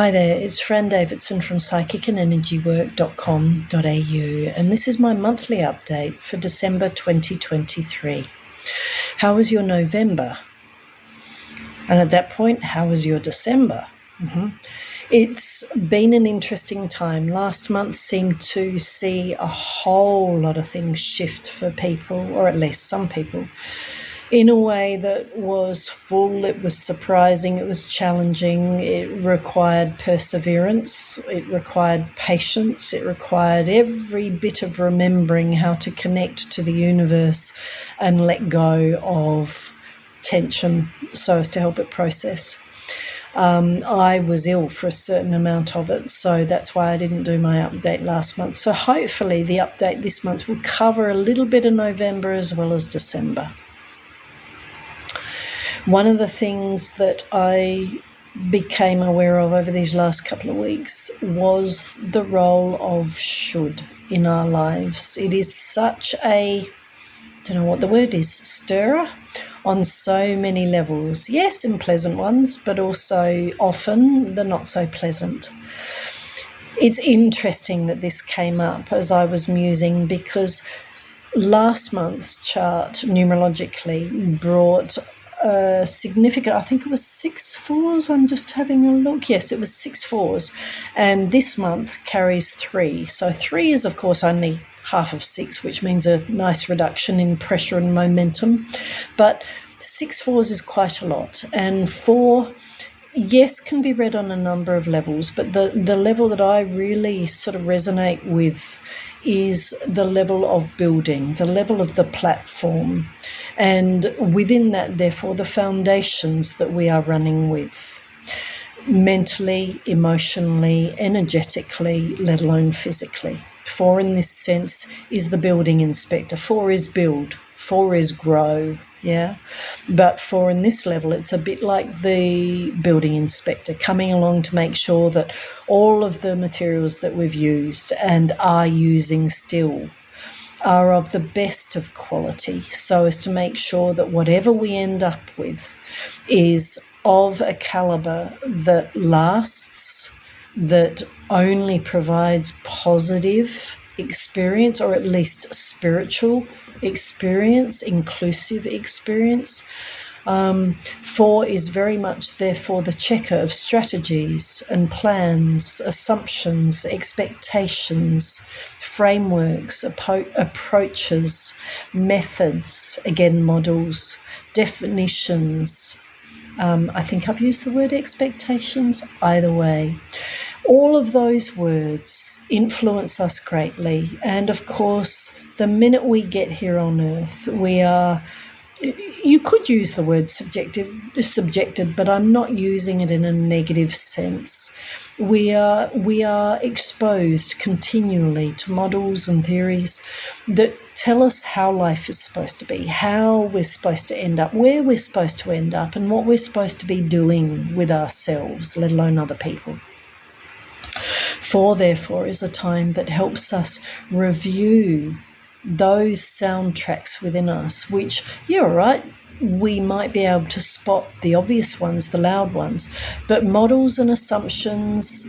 Hi there, it's Fran from psychicandenergywork.com.au, and this is my monthly update for December 2023. How was your November? And at that point, how was your December? It's been an interesting time. Last month seemed to see a whole lot of things shift for people, or at least some people, in a way that was full. It was surprising, it was challenging, it required perseverance, it required patience, it required every bit of remembering how to connect to the universe and let go of tension so as to help it process. I was ill for a certain amount of it, so that's why I didn't do my update last month. So hopefully the update this month will cover a little bit of November as well as December. One of the things that I became aware of over these last couple of weeks was the role of should in our lives. It is such a, I don't know what the word is, stirrer on so many levels. Yes, in pleasant ones, but also often the not so pleasant. It's interesting that this came up as I was musing, because last month's chart numerologically brought significant, I think it was 6 fours. I'm just having a look. Yes, it was 6 fours. And this month carries 3. So 3 is, of course, only half of 6, which means a nice reduction in pressure and momentum. But 6 fours is quite a lot. And 4, yes, can be read on a number of levels. But the level that I really sort of resonate with is the level of building, the level of the platform. And within that, therefore, the foundations that we are running with, mentally, emotionally, energetically, let alone physically. 4 in this sense is the building inspector. 4 is build. 4 is grow. Yeah. But 4 in this level, it's a bit like the building inspector coming along to make sure that all of the materials that we've used and are using still are of the best of quality, so as to make sure that whatever we end up with is of a caliber that lasts, that only provides positive experience, or at least spiritual experience, inclusive experience. 4 is very much, therefore, the checker of strategies and plans, assumptions, expectations, frameworks, approaches, methods, again, models, definitions. I think I've used the word expectations. Either way, all of those words influence us greatly. And of course, the minute we get here on earth, we are, you could use the word subjected, but I'm not using it in a negative sense. We are exposed continually to models and theories that tell us how life is supposed to be, how we're supposed to end up, where we're supposed to end up, and what we're supposed to be doing with ourselves, let alone other people. 4, therefore, is a time that helps us review those soundtracks within us, which, you're right, we might be able to spot the obvious ones, the loud ones, but models and assumptions,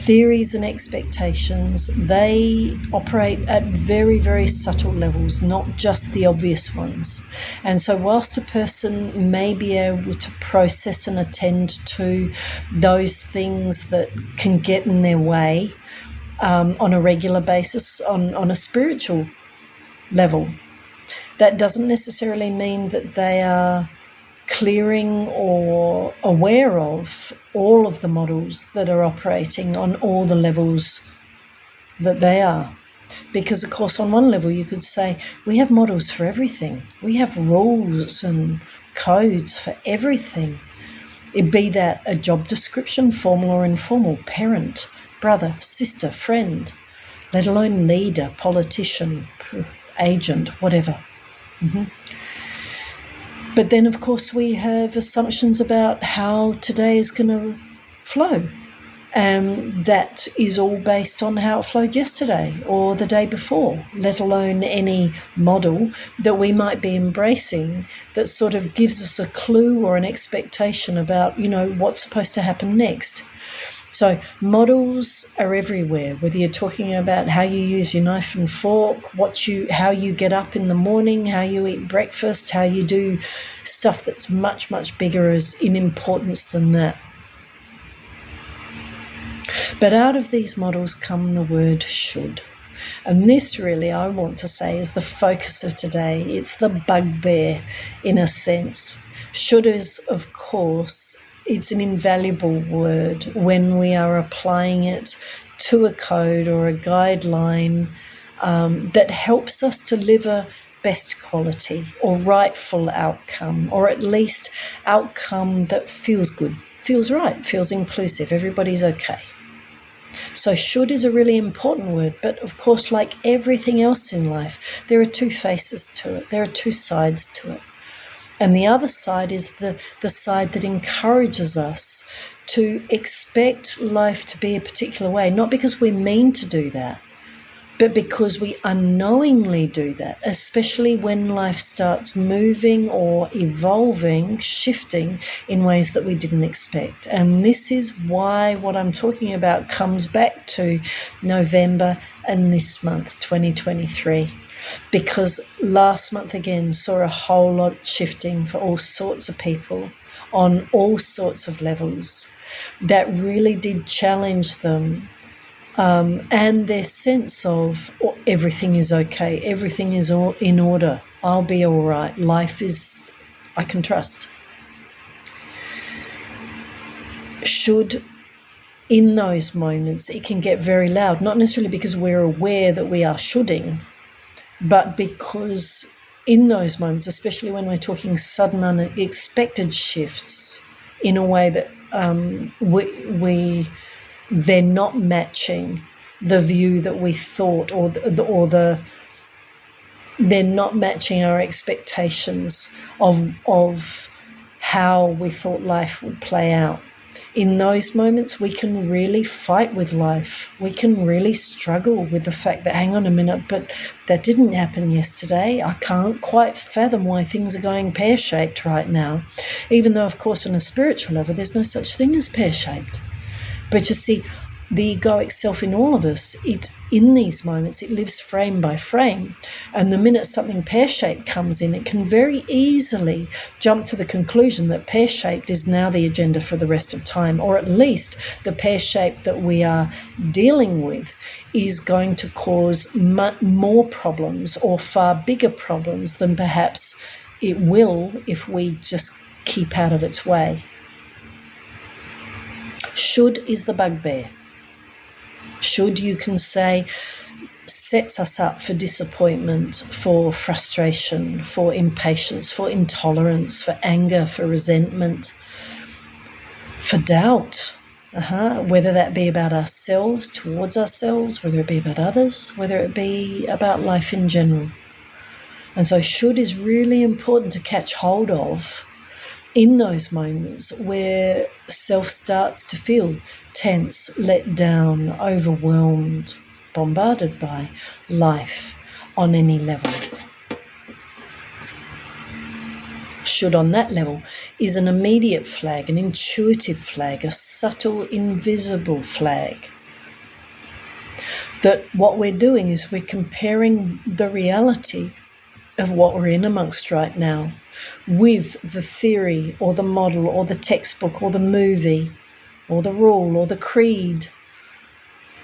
theories and expectations, they operate at very, very subtle levels, not just the obvious ones. And so whilst a person may be able to process and attend to those things that can get in their way on a regular basis, on a spiritual level, that doesn't necessarily mean that they are clearing or aware of all of the models that are operating on all the levels that they are. Because, of course, on one level you could say we have models for everything. We have rules and codes for everything. It be that a job description, formal or informal, parent, brother, sister, friend, let alone leader, politician, agent, whatever. But then, of course, we have assumptions about how today is going to flow. And that is all based on how it flowed yesterday or the day before, let alone any model that we might be embracing that sort of gives us a clue or an expectation about, what's supposed to happen next. So models are everywhere, whether you're talking about how you use your knife and fork, how you get up in the morning, how you eat breakfast, how you do stuff that's much, much bigger in importance than that. But out of these models come the word should. And this really, I want to say, is the focus of today. It's the bugbear in a sense. Should is, of course, it's an invaluable word when we are applying it to a code or a guideline that helps us deliver best quality or rightful outcome, or at least outcome that feels good, feels right, feels inclusive, everybody's okay. So should is a really important word, but of course, like everything else in life, there are two faces to it. There are two sides to it. And the other side is the side that encourages us to expect life to be a particular way, not because we mean to do that, but because we unknowingly do that, especially when life starts moving or evolving, shifting in ways that we didn't expect. And this is why what I'm talking about comes back to November and this month, 2023. Because last month again saw a whole lot shifting for all sorts of people on all sorts of levels that really did challenge them and their sense of everything is okay, everything is all in order, I'll be all right, life is, I can trust. Should, in those moments, it can get very loud, not necessarily because we're aware that we are shoulding, but because in those moments, especially when we're talking sudden unexpected shifts in a way that they're not matching the view that we thought, or they're not matching our expectations of how we thought life would play out. In those moments, we can really fight with life. We can really struggle with the fact that, hang on a minute, but that didn't happen yesterday. I can't quite fathom why things are going pear-shaped right now. Even though, of course, on a spiritual level, there's no such thing as pear-shaped. But you see, the egoic self in all of us, in these moments, it lives frame by frame. And the minute something pear-shaped comes in, it can very easily jump to the conclusion that pear-shaped is now the agenda for the rest of time, or at least the pear-shape that we are dealing with is going to cause more problems or far bigger problems than perhaps it will if we just keep out of its way. Should is the bugbear. Should, you can say, sets us up for disappointment, for frustration, for impatience, for intolerance, for anger, for resentment, for doubt, whether that be about ourselves, towards ourselves, whether it be about others, whether it be about life in general. And so should is really important to catch hold of in those moments where self starts to feel tense, let down, overwhelmed, bombarded by life on any level. Should, on that level, is an immediate flag, an intuitive flag, a subtle, invisible flag. That what we're doing is we're comparing the reality of what we're in amongst right now with the theory or the model or the textbook or the movie or the rule or the creed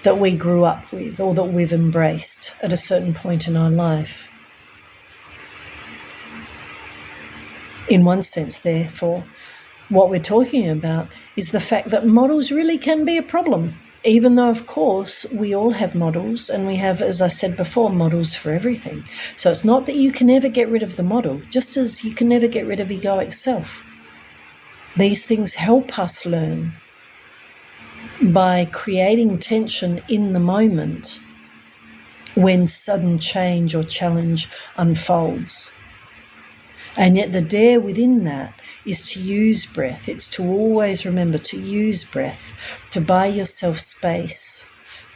that we grew up with or that we've embraced at a certain point in our life. In one sense, therefore, what we're talking about is the fact that models really can be a problem, even though, of course, we all have models, and we have, as I said before, models for everything. So it's not that you can never get rid of the model, just as you can never get rid of egoic self. These things help us learn by creating tension in the moment when sudden change or challenge unfolds. And yet the dare within that is to use breath. It's to always remember to use breath, to buy yourself space,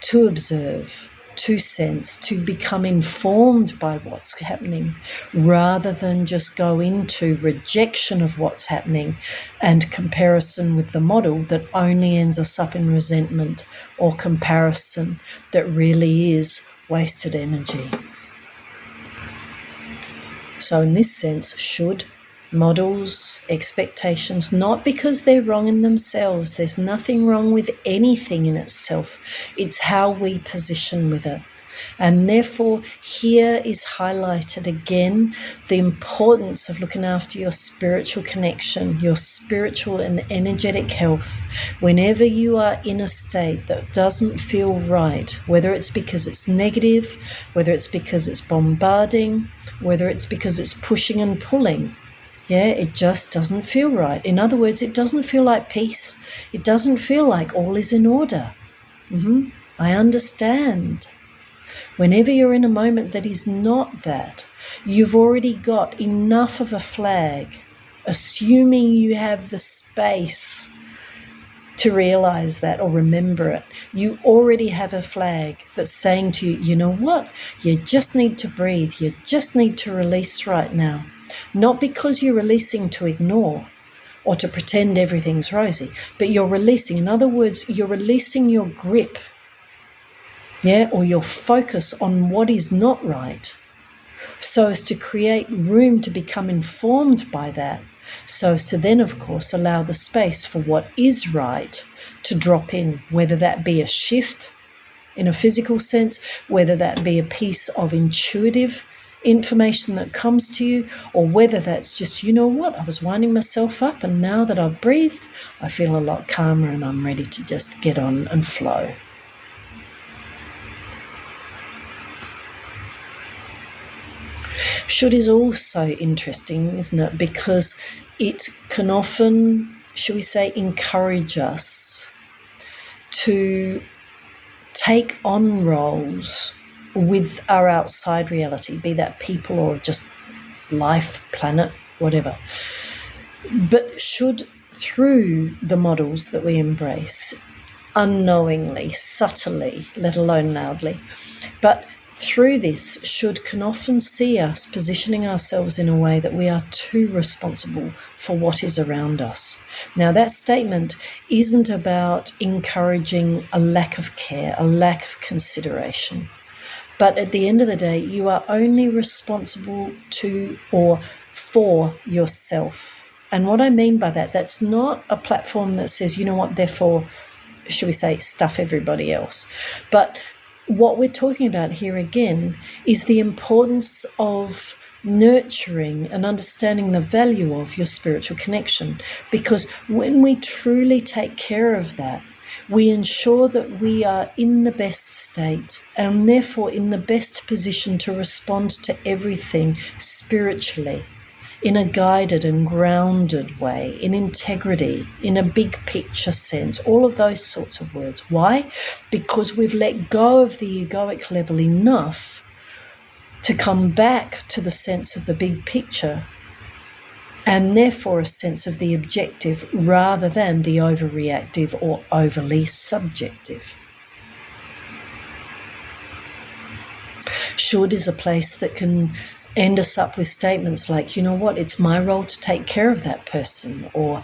to observe, to sense, to become informed by what's happening, rather than just go into rejection of what's happening and comparison with the model that only ends us up in resentment or comparison that really is wasted energy. So in this sense, should, models, expectations, not because they're wrong in themselves. There's nothing wrong with anything in itself. It's how we position with it. And therefore, here is highlighted again the importance of looking after your spiritual connection, your spiritual and energetic health. Whenever you are in a state that doesn't feel right, whether it's because it's negative, whether it's because it's bombarding, whether it's because it's pushing and pulling, it just doesn't feel right. In other words, it doesn't feel like peace. It doesn't feel like all is in order. I understand. Whenever you're in a moment that is not that, you've already got enough of a flag, assuming you have the space to realize that or remember it. You already have a flag that's saying to you, you know what? You just need to breathe. You just need to release right now. Not because you're releasing to ignore or to pretend everything's rosy, but you're releasing. In other words, you're releasing your grip, or your focus on what is not right, so as to create room to become informed by that, so as to then, of course, allow the space for what is right to drop in, whether that be a shift in a physical sense, whether that be a piece of intuitive information that comes to you, or whether that's just, you know what, I was winding myself up and now that I've breathed, I feel a lot calmer and I'm ready to just get on and flow. Should is also interesting, isn't it? Because it can often, shall we say, encourage us to take on roles with our outside reality, be that people or just life, planet, whatever. But should, through the models that we embrace, unknowingly, subtly, let alone loudly, but through this, should can often see us positioning ourselves in a way that we are too responsible for what is around us. Now, that statement isn't about encouraging a lack of care, a lack of consideration. But at the end of the day, you are only responsible to or for yourself. And what I mean by that, that's not a platform that says, you know what, therefore, should we say, stuff everybody else. But what we're talking about here again is the importance of nurturing and understanding the value of your spiritual connection. Because when we truly take care of that, we ensure that we are in the best state and therefore in the best position to respond to everything spiritually, in a guided and grounded way, in integrity, in a big picture sense, all of those sorts of words. Why? Because we've let go of the egoic level enough to come back to the sense of the big picture and therefore a sense of the objective rather than the overreactive or overly subjective. Should is a place that can end us up with statements like, you know what, it's my role to take care of that person, or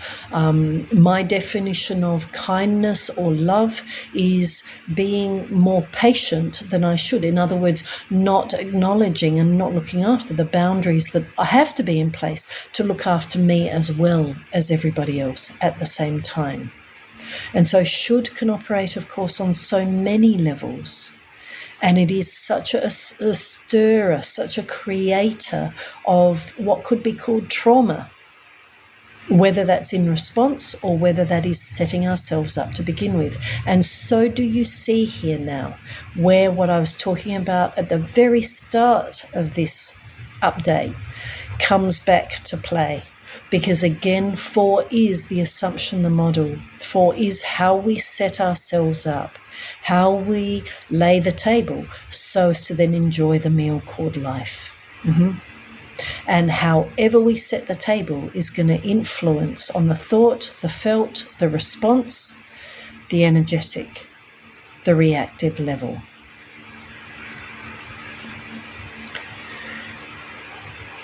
my definition of kindness or love is being more patient than I should. In other words, not acknowledging and not looking after the boundaries that I have to be in place to look after me as well as everybody else at the same time. And so should can operate, of course, on so many levels. And it is such a stirrer, such a creator of what could be called trauma, whether that's in response or whether that is setting ourselves up to begin with. And so do you see here now, where what I was talking about at the very start of this update comes back to play. Because again, 4 is the assumption, the model. 4 is how we set ourselves up, how we lay the table so as to then enjoy the meal called life. And however we set the table is going to influence on the thought, the felt, the response, the energetic, the reactive level.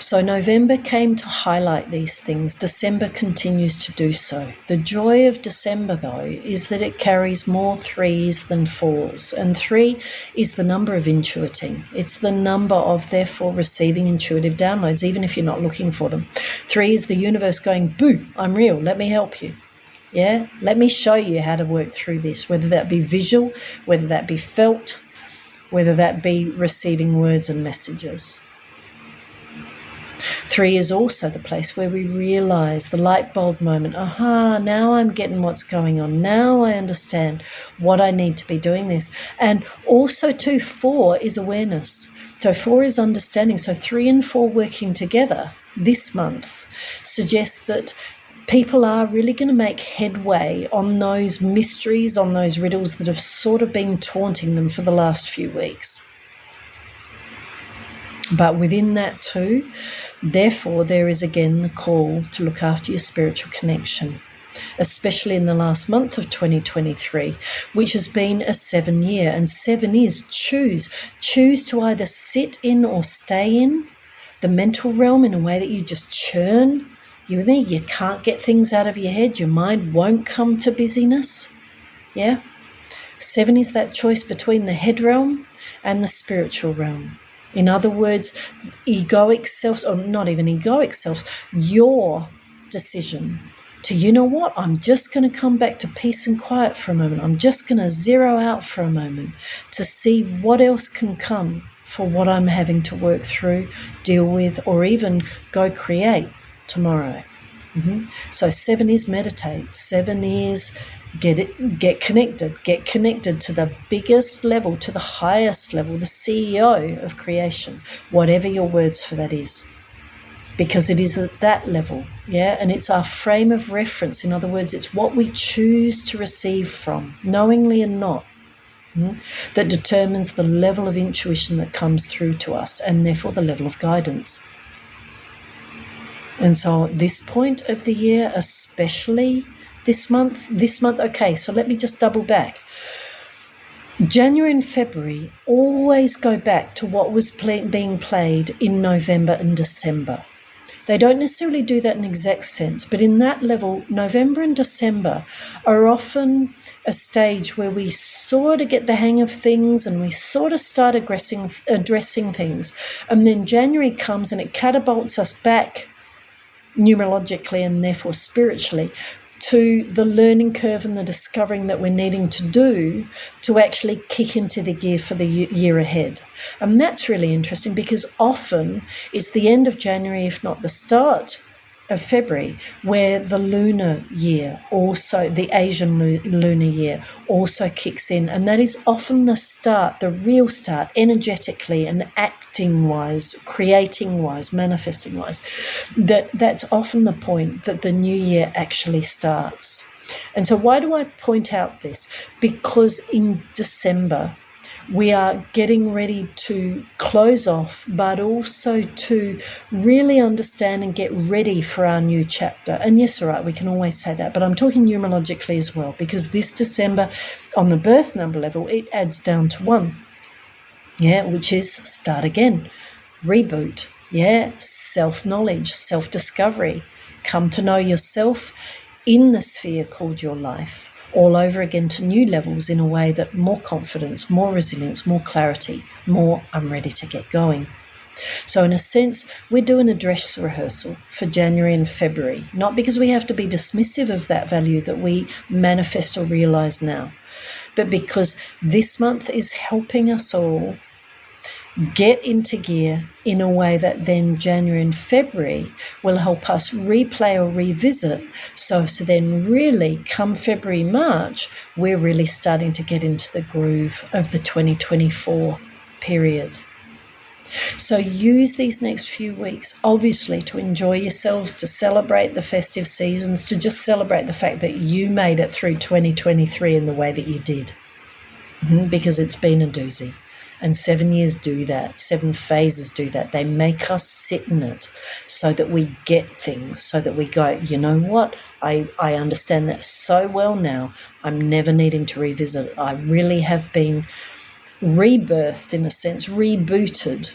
So November came to highlight these things. December continues to do so. The joy of December, though, is that it carries more 3s than 4s. And 3 is the number of intuiting. It's the number of, therefore, receiving intuitive downloads, even if you're not looking for them. 3 is the universe going, boo, I'm real, let me help you. Yeah, let me show you how to work through this, whether that be visual, whether that be felt, whether that be receiving words and messages. 3 is also the place where we realize the light bulb moment. Aha, now I'm getting what's going on. Now I understand what I need to be doing this. And also too, 4 is awareness. So 4 is understanding. So 3 and 4 working together this month suggests that people are really going to make headway on those mysteries, on those riddles that have sort of been taunting them for the last few weeks. But within that too, therefore, there is again the call to look after your spiritual connection, especially in the last month of 2023, which has been a 7 year. And 7 is choose. Choose to either sit in or stay in the mental realm in a way that you just churn. You with me? You can't get things out of your head. Your mind won't come to busyness. Yeah? 7 is that choice between the head realm and the spiritual realm. In other words, egoic selves, or not even egoic selves, your decision to, you know what, I'm just going to come back to peace and quiet for a moment. I'm just going to zero out for a moment to see what else can come for what I'm having to work through, deal with, or even go create tomorrow. So 7 is meditate. 7 is get connected to the biggest level, to the highest level, the CEO of creation, whatever your words for that is, because it is at that level. Yeah, and it's our frame of reference. In other words, it's what we choose to receive from, knowingly and not, that determines the level of intuition that comes through to us, and therefore the level of guidance. And so at this point of the year, especially this month, okay, so let me just double back. January and February always go back to what was being played in November and December. They don't necessarily do that in exact sense, but in that level, November and December are often a stage where we sort of get the hang of things and we sort of start addressing things. And then January comes and it catapults us back numerologically and therefore spiritually to the learning curve and the discovering that we're needing to do to actually kick into the gear for the year ahead. And that's really interesting because often it's the end of January, if not the start of February, where the lunar year, also the Asian lunar year, also kicks in. And that is often the start, the real start, energetically and acting-wise, creating-wise, manifesting-wise. That's often the point that the new year actually starts. And so why do I point out this? Because in December, we are getting ready to close off, but also to really understand and get ready for our new chapter. And yes, all right, we can always say that, but I'm talking numerologically as well, because this December, on the birth number level, it adds down to 1, which is start again, reboot, self-knowledge, self-discovery, come to know yourself in the sphere called your life, all over again to new levels in a way that more confidence, more resilience, more clarity, more I'm ready to get going. So in a sense, we're doing a dress rehearsal for January and February, not because we have to be dismissive of that value that we manifest or realize now, but because this month is helping us all get into gear in a way that then January and February will help us replay or revisit. So then really come February, March, we're really starting to get into the groove of the 2024 period. So use these next few weeks, obviously, to enjoy yourselves, to celebrate the festive seasons, to just celebrate the fact that you made it through 2023 in the way that you did, because it's been a doozy. And 7 years do that. 7 phases do that. They make us sit in it so that we get things, so that we go, you know what? I understand that so well now. I'm never needing to revisit it. I really have been rebirthed, in a sense, rebooted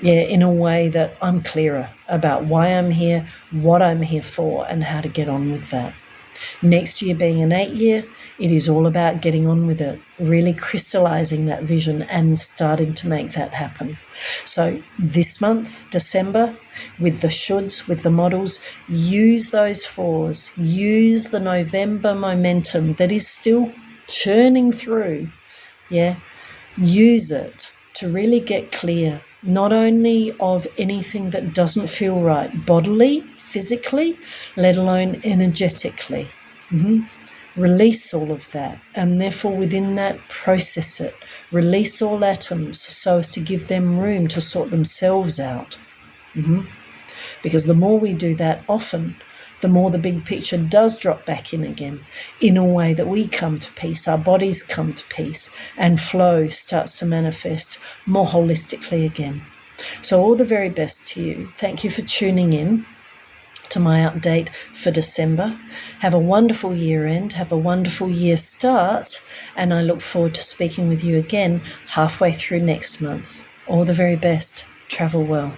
in a way that I'm clearer about why I'm here, what I'm here for, and how to get on with that. Next year being an 8 year, it is all about getting on with it, really crystallizing that vision and starting to make that happen. So this month, December, with the shoulds, with the models, use those 4s, use the November momentum that is still churning through, use it to really get clear, not only of anything that doesn't feel right bodily, physically, let alone energetically. Release all of that, and therefore within that, process it. Release all atoms so as to give them room to sort themselves out. Because the more we do that often, the more the big picture does drop back in again, in a way that we come to peace, our bodies come to peace, and flow starts to manifest more holistically again. So all the very best to you. Thank you for tuning in to my update for December. Have a wonderful year end, have a wonderful year start, and I look forward to speaking with you again halfway through next month. All the very best. Travel well.